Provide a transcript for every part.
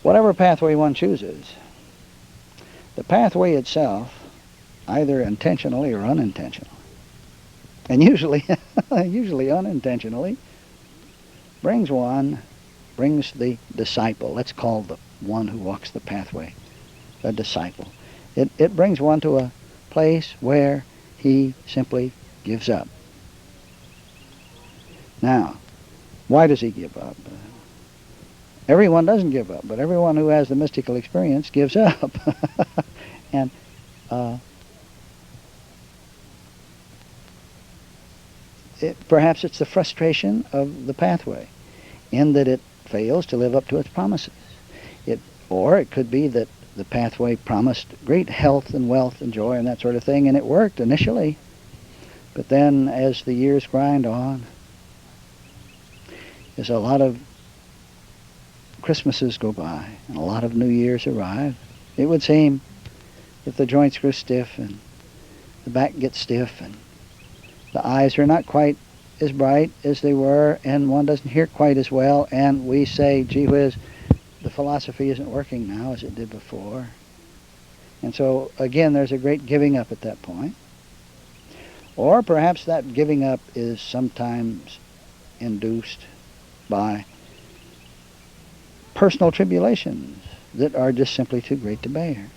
whatever pathway one chooses, the pathway itself, either intentionally or unintentionally, and usually usually unintentionally, brings the disciple. Let's call the one who walks the pathway a disciple. It brings one to a place where he simply gives up. Now, why does he give up? Everyone doesn't give up, but everyone who has the mystical experience gives up. And perhaps it's the frustration of the pathway in that it fails to live up to its promises. Or it could be that the pathway promised great health and wealth and joy and that sort of thing, and it worked initially. But then as the years grind on, as a lot of Christmases go by and a lot of New Years arrive, it would seem that the joints grow stiff and the back gets stiff and the eyes are not quite as bright as they were, and one doesn't hear quite as well, and we say, gee whiz, the philosophy isn't working now as it did before. And so again, there's a great giving up at that point. Or perhaps that giving up is sometimes induced by personal tribulations that are just simply too great to bear.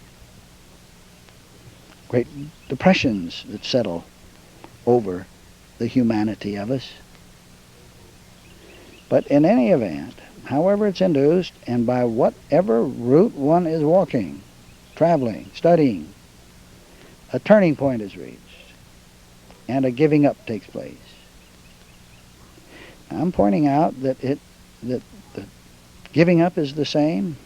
Great depressions that settle over the humanity of us. But in any event, however it's induced, and by whatever route one is walking, traveling, studying, a turning point is reached, and a giving up takes place. I'm pointing out that the giving up is the same,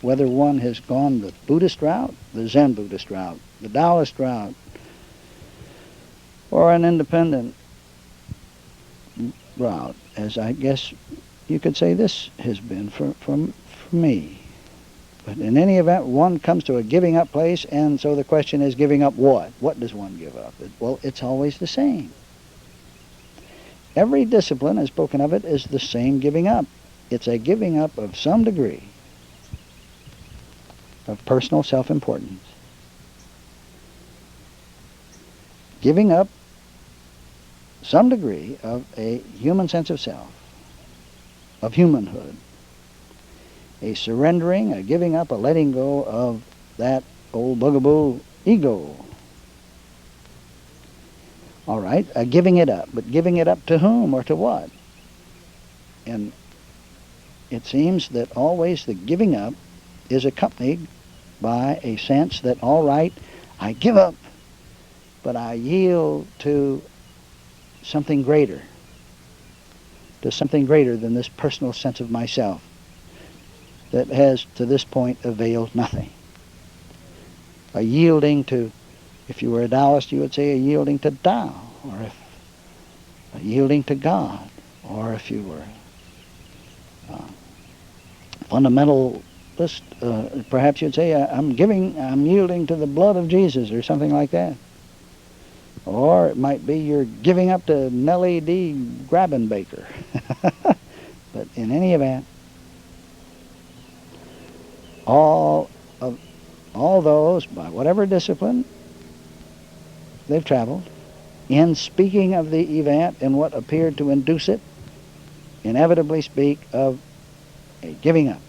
whether one has gone the Buddhist route, the Zen Buddhist route, the Taoist route, or an independent route, as I guess you could say this has been for me. But in any event, one comes to a giving up place, and so the question is, giving up what? What does one give up? Well, it's always the same. Every discipline, as spoken of it, is the same giving up. It's a giving up of some degree of personal self-importance. Giving up some degree of a human sense of self, of humanhood. A surrendering, a giving up, a letting go of that old bugaboo ego. All right, a giving it up, but giving it up to whom or to what? And it seems that always the giving up is accompanied by a sense that, all right, I give up, but I yield to something greater, than this personal sense of myself that has to this point availed nothing. A yielding to, if you were a Taoist, you would say a yielding to Tao, or if a yielding to God, or if you were fundamentalist, perhaps you'd say I'm yielding to the blood of Jesus, or something like that. Or it might be you're giving up to Nellie D. Grabenbaker. But in any event, all those, by whatever discipline they've traveled, in speaking of the event and what appeared to induce it, inevitably speak of a giving up.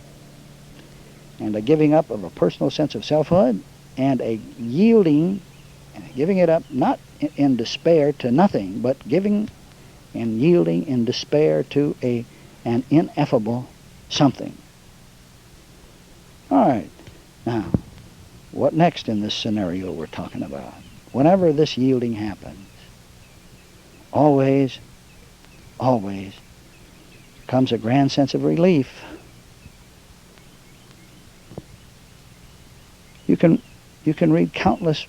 And a giving up of a personal sense of selfhood, and a yielding and giving it up, not in despair to nothing, but giving and yielding in despair to an ineffable something. All right, now, what next in this scenario we're talking about? Whenever this yielding happens, always comes a grand sense of relief. You can read countless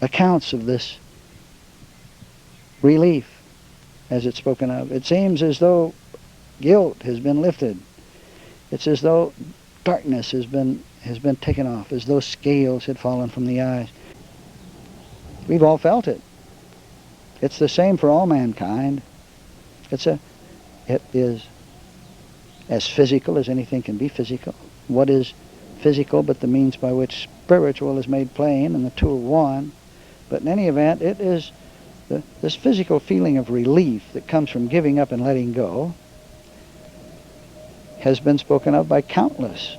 accounts of this relief as it's spoken of. It seems as though guilt has been lifted. It's as though darkness has been taken off, as though scales had fallen from the eyes. We've all felt it. It's the same for all mankind. It is as physical as anything can be physical. What is physical but the means by which spiritual is made plain, and the two are one? But in any event, it is this physical feeling of relief that comes from giving up and letting go has been spoken of by countless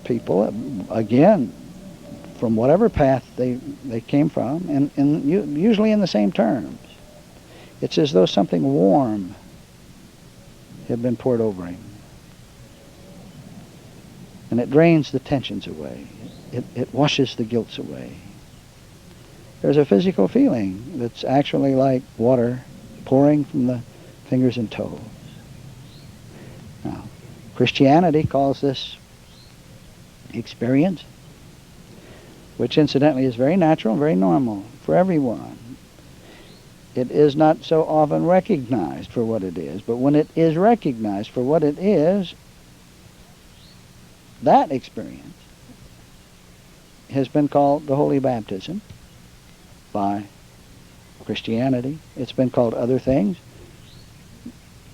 people, again, from whatever path they came from, and usually in the same terms. It's as though something warm had been poured over him. And it drains the tensions away. It washes the guilts away. There's a physical feeling that's actually like water pouring from the fingers and toes. Now, Christianity calls this experience, which incidentally is very natural and very normal for everyone. It is not so often recognized for what it is, but when it is recognized for what it is, that experience has been called the Holy Baptism by Christianity. It's been called other things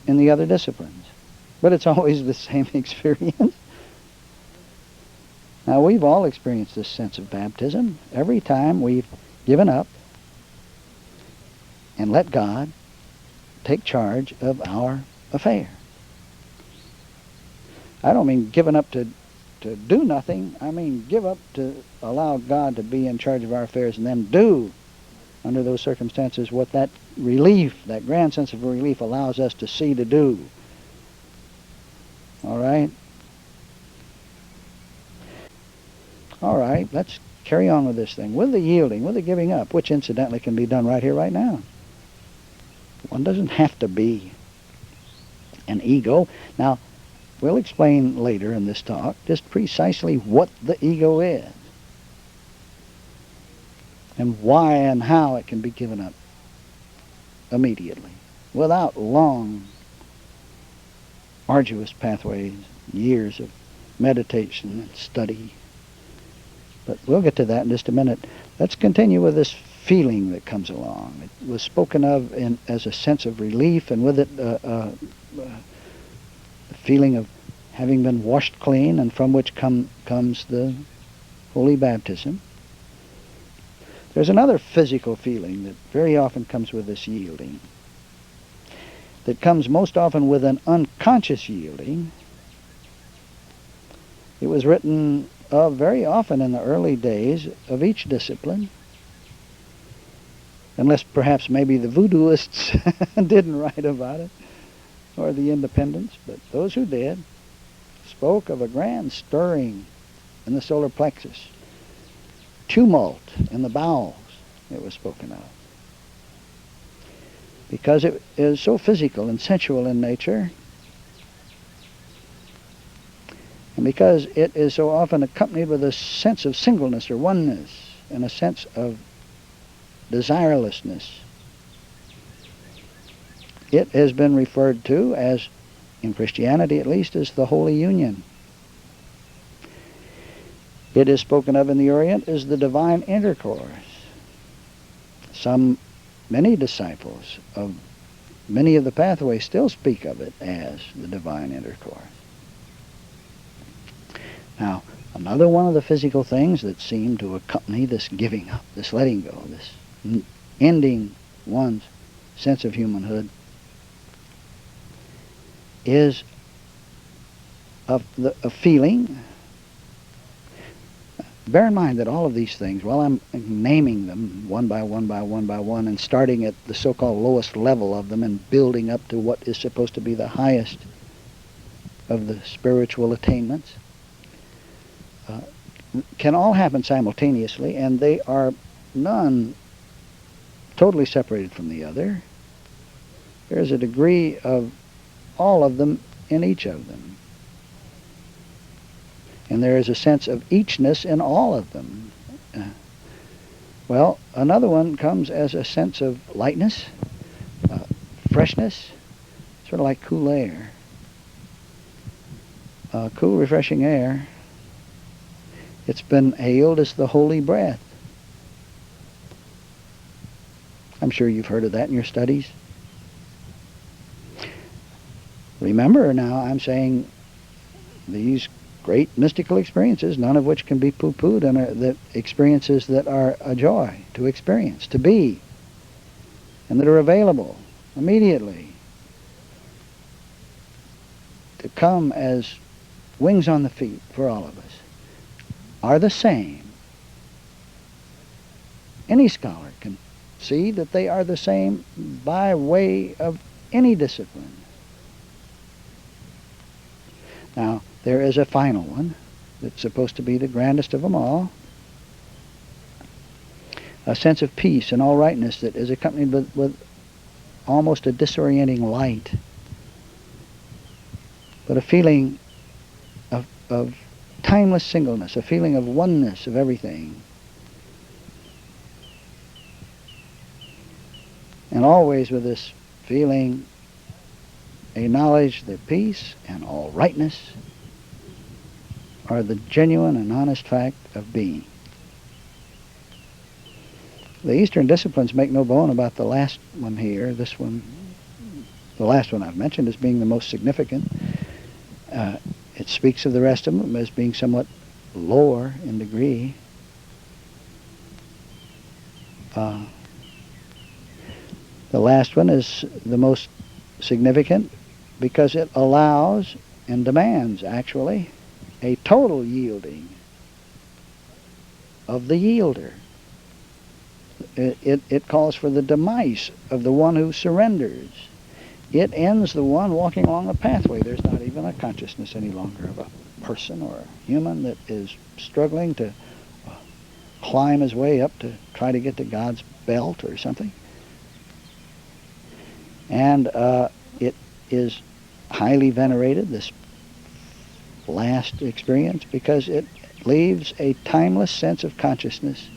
in the other disciplines, but it's always the same experience. Now, we've all experienced this sense of baptism every time we've given up and let God take charge of our affair. I don't mean given up to do nothing. I mean give up to allow God to be in charge of our affairs and then do, under those circumstances, what that relief, that grand sense of relief allows us to see to do. All right? All right, let's carry on with this thing. With the yielding, with the giving up, which incidentally can be done right here, right now. One doesn't have to be an ego. Now, we'll explain later in this talk just precisely what the ego is and why and how it can be given up immediately without long, arduous pathways, years of meditation and study. But we'll get to that in just a minute. Let's continue with this feeling that comes along. It was spoken of as a sense of relief, and with it a feeling of having been washed clean, and from which comes the Holy Baptism. There's another physical feeling that very often comes with this yielding, that comes most often with an unconscious yielding. It was written of very often in the early days of each discipline, unless perhaps maybe the voodooists didn't write about it, or the independents, but those who did spoke of a grand stirring in the solar plexus, tumult in the bowels, it was spoken of, because it is so physical and sensual in nature, and because it is so often accompanied with a sense of singleness or oneness and a sense of desirelessness. It has been referred to as, in Christianity at least, as the Holy Union. It is spoken of in the Orient as the divine intercourse. Many disciples of many of the pathways still speak of it as the divine intercourse. Now, another one of the physical things that seem to accompany this giving up, this letting go, this ending one's sense of humanhood, is a feeling. Bear in mind that all of these things, while I'm naming them one by one by one by one and starting at the so-called lowest level of them and building up to what is supposed to be the highest of the spiritual attainments, can all happen simultaneously, and they are none totally separated from the other. There is a degree of all of them in each of them. And there is a sense of eachness in all of them. Well, another one comes as a sense of lightness, freshness, sort of like cool air. Cool, refreshing air. It's been hailed as the holy breath. I'm sure you've heard of that in your studies. Remember now, I'm saying these great mystical experiences, none of which can be poo-pooed, and are the experiences that are a joy to experience, to be, and that are available immediately to come as wings on the feet for all of us, are the same. Any scholar can see that they are the same by way of any discipline. Now, there is a final one that's supposed to be the grandest of them all, a sense of peace and all rightness that is accompanied with almost a disorienting light, but a feeling of timeless singleness, a feeling of oneness of everything. And always with this feeling, a knowledge that peace and all rightness are the genuine and honest fact of being. The Eastern disciplines make no bone about the last one here. This one, the last one I've mentioned, as being the most significant. It speaks of the rest of them as being somewhat lower in degree. The last one is the most significant because it allows and demands, actually, a total yielding of the yielder. It calls for the demise of the one who surrenders. It ends the one walking along the pathway. There's not even a consciousness any longer of a person or a human that is struggling to climb his way up to try to get to God's belt or something. And it is highly venerated, this last experience, because it leaves a timeless sense of consciousness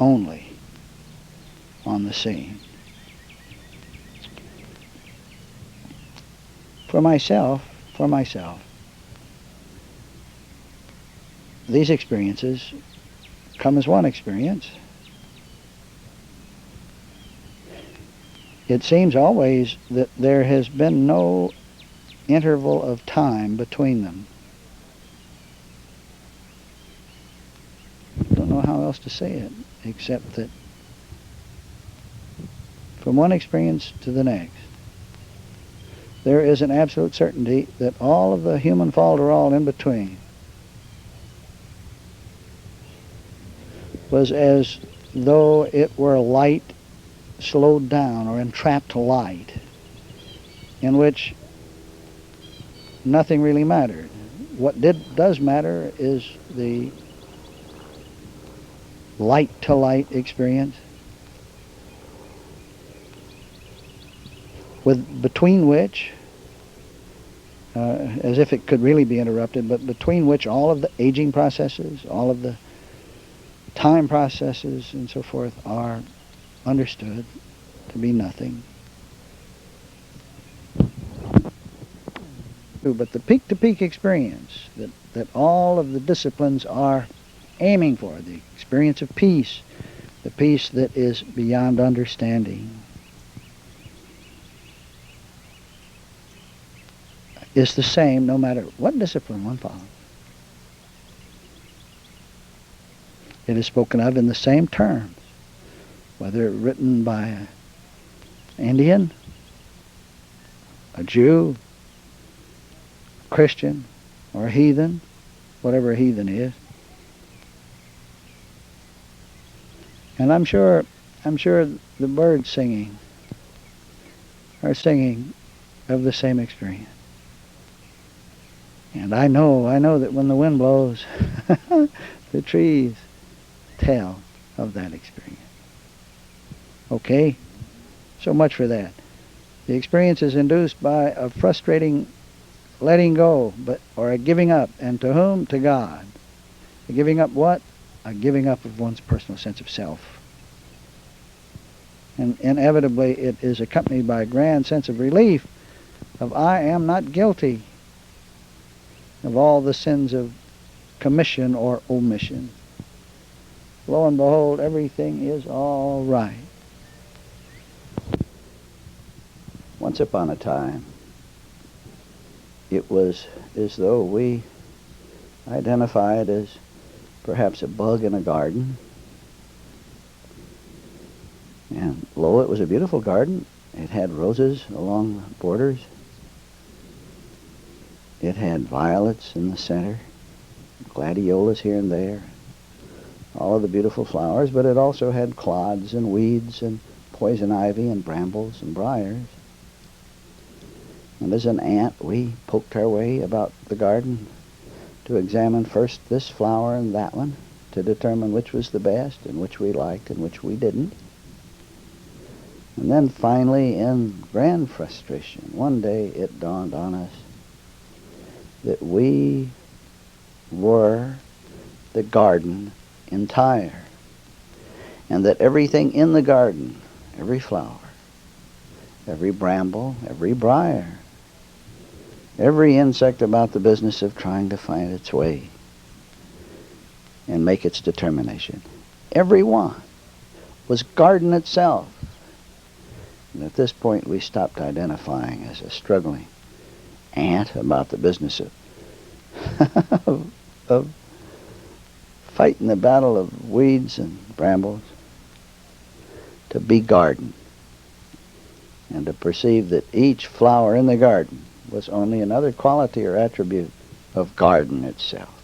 only on the scene. For myself, these experiences come as one experience. It seems always that there has been no interval of time between them. I don't know how else to say it, except that from one experience to the next, there is an absolute certainty that all of the human falderall in between was as though it were light slowed down, or entrapped light, in which nothing really mattered. What does matter is the light-to-light experience, between which, as if it could really be interrupted, but between which all of the aging processes, all of the time processes and so forth are understood to be nothing. But the peak-to-peak experience that all of the disciplines are aiming for, the experience of peace, the peace that is beyond understanding, is the same no matter what discipline one follows. It is spoken of in the same terms, whether written by an Indian, a Jew, a Christian, or a heathen, whatever a heathen is. And I'm sure the birds singing are singing of the same experience. And I know that when the wind blows, the trees tell of that experience. Okay? So much for that. The experience is induced by a frustrating letting go, or a giving up. And to whom? To God. A giving up what? A giving up of one's personal sense of self. And inevitably it is accompanied by a grand sense of relief of I am not guilty of all the sins of commission or omission. Lo and behold, everything is all right. Once upon a time, it was as though we identified as perhaps a bug in a garden. And lo, it was a beautiful garden. It had roses along the borders. It had violets in the center, gladiolas here and there, all of the beautiful flowers, but it also had clods and weeds and poison ivy and brambles and briars. And as an ant, we poked our way about the garden to examine first this flower and that one, to determine which was the best and which we liked and which we didn't. And then finally, in grand frustration, one day it dawned on us that we were the garden entire, and that everything in the garden, every flower, every bramble, every briar, every insect about the business of trying to find its way and make its determination, every one was garden itself. And at this point we stopped identifying as a struggling ant about the business of fighting the battle of weeds and brambles, to be garden, and to perceive that each flower in the garden was only another quality or attribute of garden itself.